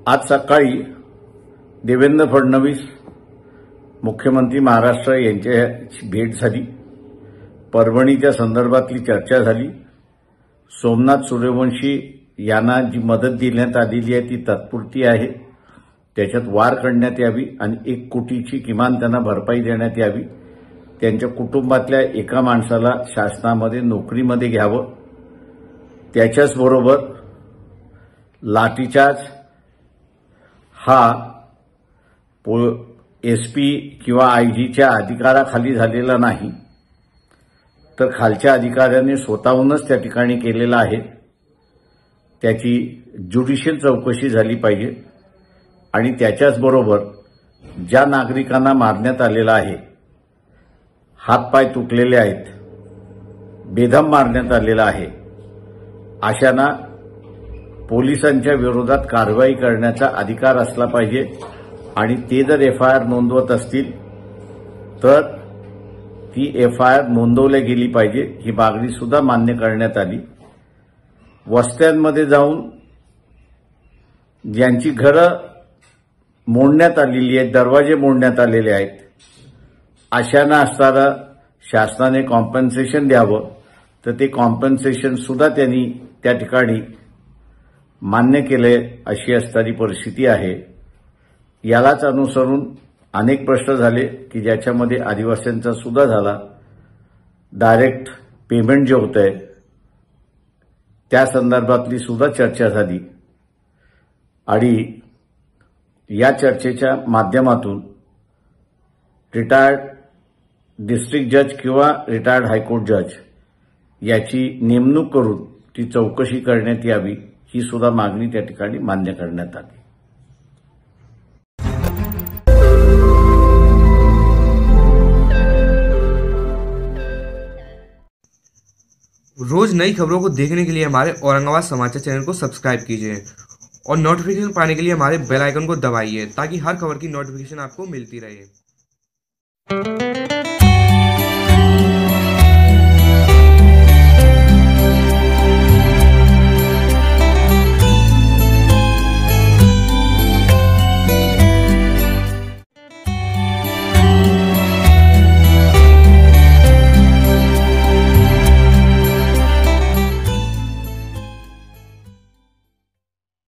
आज सकाळी देवेंद्र फडणवीस मुख्यमंत्री महाराष्ट्र यांची भेट झाली। परभणीच्या संदर्भातली चर्चा झाली। सोमनाथ सूर्यवंशी यांना जी मदत देण्यात आलेली आहे ती तात्पुरती आहे, त्याच्यात वाढ करण्यात यावी आणि 1 कोटीची किमान त्यांना भरपाई देण्यात यावी। त्यांच्या कुटुंबातल्या एका माणसाला शासनामध्ये नोकरीमध्ये घ्यावं। त्याच्याच बरोबर लाठीचार्ज हा एसपी किंवा आयजीच्या अधिकाराखाली झालेला नाही, तर खालच्या अधिकाऱ्यांनी स्वतःहूनच त्या ठिकाणी केलेला आहे। त्याची ज्युडिशियल चौकशी झाली पाहिजे आणि त्याच्याच बरोबर ज्या नागरिकांना मारण्यात आलेला आहे, हातपाय तुटलेले आहेत, बेदम मारण्यात आलेला आहे, अशांना पोलिसांच्या विरोधात कारवाई करण्याचा अधिकार असला पाहिजे आणि ते जर एफआयआर नोंदवत असतील तर ती एफआयआर नोंदवली गेली पाहिजे, ही मागणी सुद्धा मान्य करण्यात आली। वस्त्यांमध्ये जाऊन ज्यांची घरं मोडण्यात आलेली आहेत, दरवाजे मोडण्यात आलेले आहेत, अशांना असताना शासनाने कॉम्पन्सेशन द्यावं, तर ते कॉम्पन्सेशन सुद्धा त्यांनी त्या ठिकाणी मान्य केले, अशी असणारी परिस्थिती आहे। यालाच अनुसरून अनेक प्रश्न झाले की ज्याच्यामध्ये आदिवासींचा सुद्धा झाला। डायरेक्ट पेमेंट जे होतंय त्या संदर्भातली सुद्धा चर्चा झाली आणि या चर्चेच्या माध्यमातून रिटायर्ड डिस्ट्रिक्ट जज किंवा रिटायर्ड हायकोर्ट जज याची नेमणूक करून ती चौकशी करण्यात यावी, ही सुद्धा मागणी त्या ठिकाणी मान्य करण्यात आली। रोज नई खबरों को देखने के लिए हमारे औरंगाबाद समाचार चैनल को सब्सक्राइब कीजिए और नोटिफिकेशन पाने के लिए हमारे बेल आइकन को दबाइए ताकि हर खबर की नोटिफिकेशन आपको मिलती रहे।